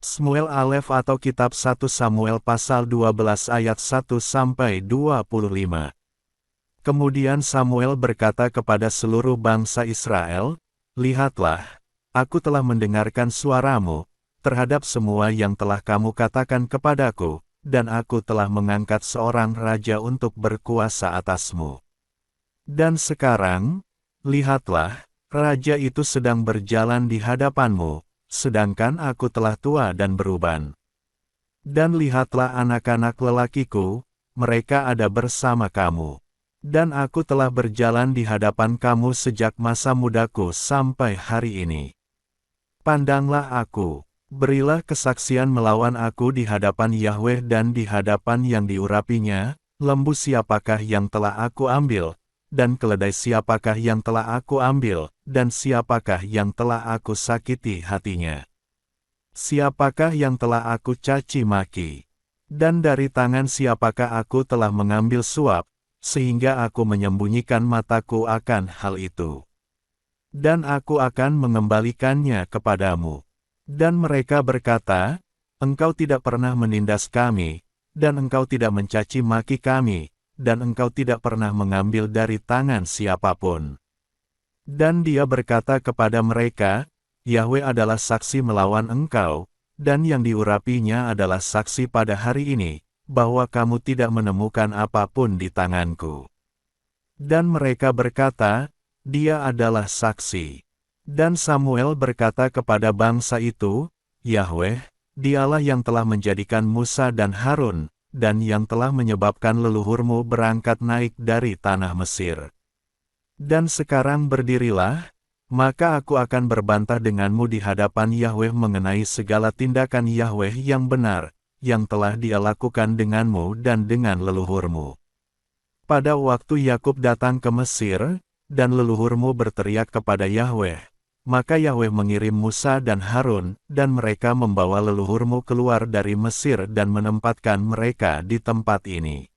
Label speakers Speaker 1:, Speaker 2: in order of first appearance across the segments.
Speaker 1: Shmuel Alef atau Kitab 1 Samuel pasal 12 ayat 1-25. Kemudian Samuel berkata kepada seluruh bangsa Israel, "Lihatlah, aku telah mendengarkan suaramu, terhadap semua yang telah kamu katakan kepadaku, dan aku telah mengangkat seorang raja untuk berkuasa atasmu. Dan sekarang, lihatlah, raja itu sedang berjalan di hadapanmu, sedangkan aku telah tua dan beruban. Dan lihatlah anak-anak lelakiku, mereka ada bersama kamu. Dan aku telah berjalan di hadapan kamu sejak masa mudaku sampai hari ini. Pandanglah aku, berilah kesaksian melawan aku di hadapan Yahweh dan di hadapan yang diurapinya, lembu siapakah yang telah aku ambil, dan keledai siapakah yang telah aku ambil, dan siapakah yang telah aku sakiti hatinya. Siapakah yang telah aku caci maki? Dan dari tangan siapakah aku telah mengambil suap, sehingga aku menyembunyikan mataku akan hal itu. Dan aku akan mengembalikannya kepadamu." Dan mereka berkata, "Engkau tidak pernah menindas kami, dan engkau tidak mencaci maki kami, dan engkau tidak pernah mengambil dari tangan siapapun." Dan dia berkata kepada mereka, "Yahweh adalah saksi melawan engkau, dan yang diurapinya adalah saksi pada hari ini, bahwa kamu tidak menemukan apapun di tanganku." Dan mereka berkata, "Dia adalah saksi." Dan Samuel berkata kepada bangsa itu, "Yahweh, dialah yang telah menjadikan Musa dan Harun, dan yang telah menyebabkan leluhurmu berangkat naik dari tanah Mesir. Dan sekarang berdirilah, maka aku akan berbantah denganmu di hadapan Yahweh mengenai segala tindakan Yahweh yang benar, yang telah Dia lakukan denganmu dan dengan leluhurmu. Pada waktu Yakub datang ke Mesir, dan leluhurmu berteriak kepada Yahweh, maka Yahweh mengirim Musa dan Harun, dan mereka membawa leluhurmu keluar dari Mesir dan menempatkan mereka di tempat ini.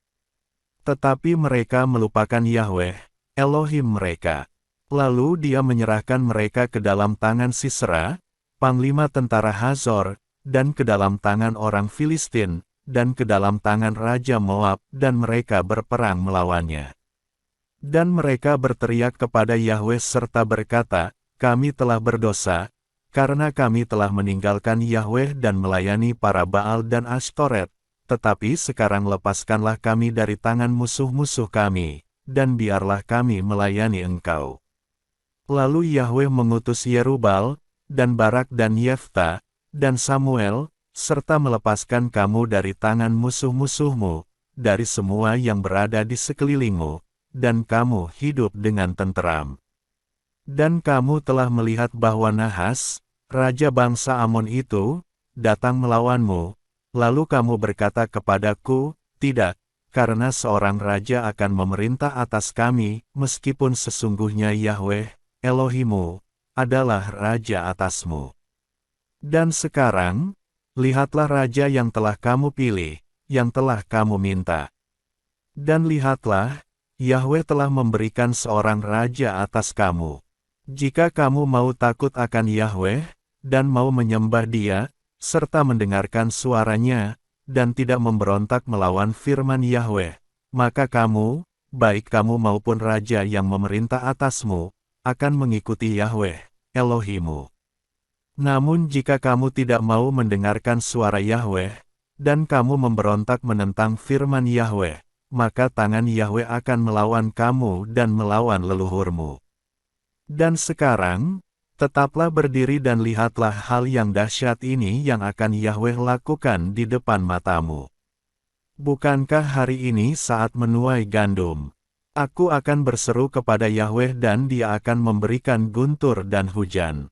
Speaker 1: Tetapi mereka melupakan Yahweh, Elohim mereka. Lalu Dia menyerahkan mereka ke dalam tangan Sisera, panglima tentara Hazor, dan ke dalam tangan orang Filistin, dan ke dalam tangan Raja Moab, dan mereka berperang melawannya. Dan mereka berteriak kepada Yahweh serta berkata, "Kami telah berdosa, karena kami telah meninggalkan Yahweh dan melayani para Baal dan Ashtoret, tetapi sekarang lepaskanlah kami dari tangan musuh-musuh kami, dan biarlah kami melayani Engkau." Lalu Yahweh mengutus Yerubal, dan Barak dan Yefta, dan Samuel, serta melepaskan kamu dari tangan musuh-musuhmu, dari semua yang berada di sekelilingmu, dan kamu hidup dengan tenteram. Dan kamu telah melihat bahwa Nahas, raja bangsa Amon itu, datang melawanmu, lalu kamu berkata kepadaku, "Tidak, karena seorang raja akan memerintah atas kami, meskipun sesungguhnya Yahweh, Elohimu, adalah raja atasmu." Dan sekarang, lihatlah raja yang telah kamu pilih, yang telah kamu minta. Dan lihatlah, Yahweh telah memberikan seorang raja atas kamu. Jika kamu mau takut akan Yahweh, dan mau menyembah Dia, serta mendengarkan suaranya, dan tidak memberontak melawan firman Yahweh, maka kamu, baik kamu maupun raja yang memerintah atasmu, akan mengikuti Yahweh, Elohimu. Namun jika kamu tidak mau mendengarkan suara Yahweh, dan kamu memberontak menentang firman Yahweh, maka tangan Yahweh akan melawan kamu dan melawan leluhurmu. Dan sekarang, tetaplah berdiri dan lihatlah hal yang dahsyat ini yang akan Yahweh lakukan di depan matamu. Bukankah hari ini saat menuai gandum? Aku akan berseru kepada Yahweh dan Dia akan memberikan guntur dan hujan.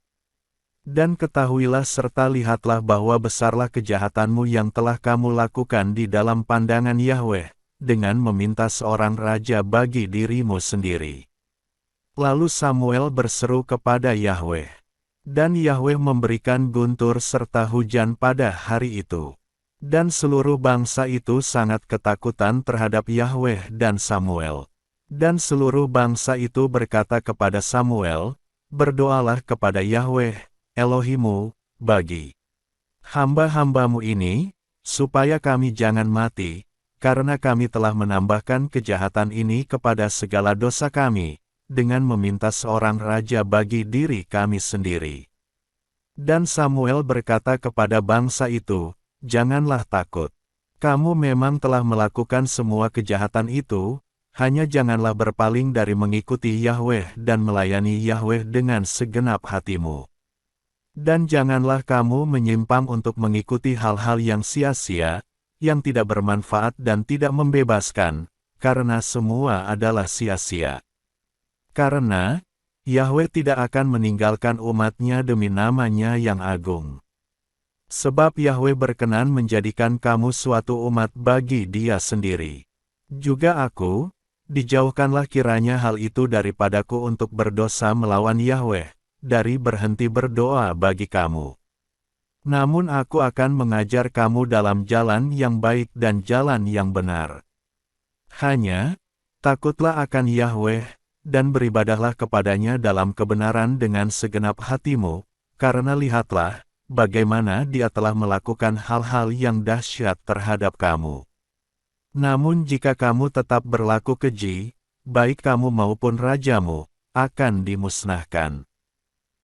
Speaker 1: Dan ketahuilah serta lihatlah bahwa besarlah kejahatanmu yang telah kamu lakukan di dalam pandangan Yahweh, dengan meminta seorang raja bagi dirimu sendiri. Lalu Samuel berseru kepada Yahweh. Dan Yahweh memberikan guntur serta hujan pada hari itu. Dan seluruh bangsa itu sangat ketakutan terhadap Yahweh dan Samuel. Dan seluruh bangsa itu berkata kepada Samuel, "Berdoalah kepada Yahweh, Elohimu, bagi hamba-hambamu ini, supaya kami jangan mati, karena kami telah menambahkan kejahatan ini kepada segala dosa kami, dengan meminta seorang raja bagi diri kami sendiri. Dan Samuel berkata kepada bangsa itu, "Janganlah takut. Kamu memang telah melakukan semua kejahatan itu, hanya janganlah berpaling dari mengikuti Yahweh dan melayani Yahweh dengan segenap hatimu. Dan janganlah kamu menyimpang untuk mengikuti hal-hal yang sia-sia, yang tidak bermanfaat dan tidak membebaskan, karena semua adalah sia-sia. Karena Yahweh tidak akan meninggalkan umat-Nya demi nama-Nya yang agung. Sebab Yahweh berkenan menjadikan kamu suatu umat bagi Dia sendiri. Juga aku, dijauhkanlah kiranya hal itu daripadaku untuk berdosa melawan Yahweh, dari berhenti berdoa bagi kamu. Namun aku akan mengajar kamu dalam jalan yang baik dan jalan yang benar. Hanya, takutlah akan Yahweh, dan beribadahlah kepadanya dalam kebenaran dengan segenap hatimu, karena lihatlah, bagaimana Dia telah melakukan hal-hal yang dahsyat terhadap kamu. Namun jika kamu tetap berlaku keji, baik kamu maupun rajamu, akan dimusnahkan."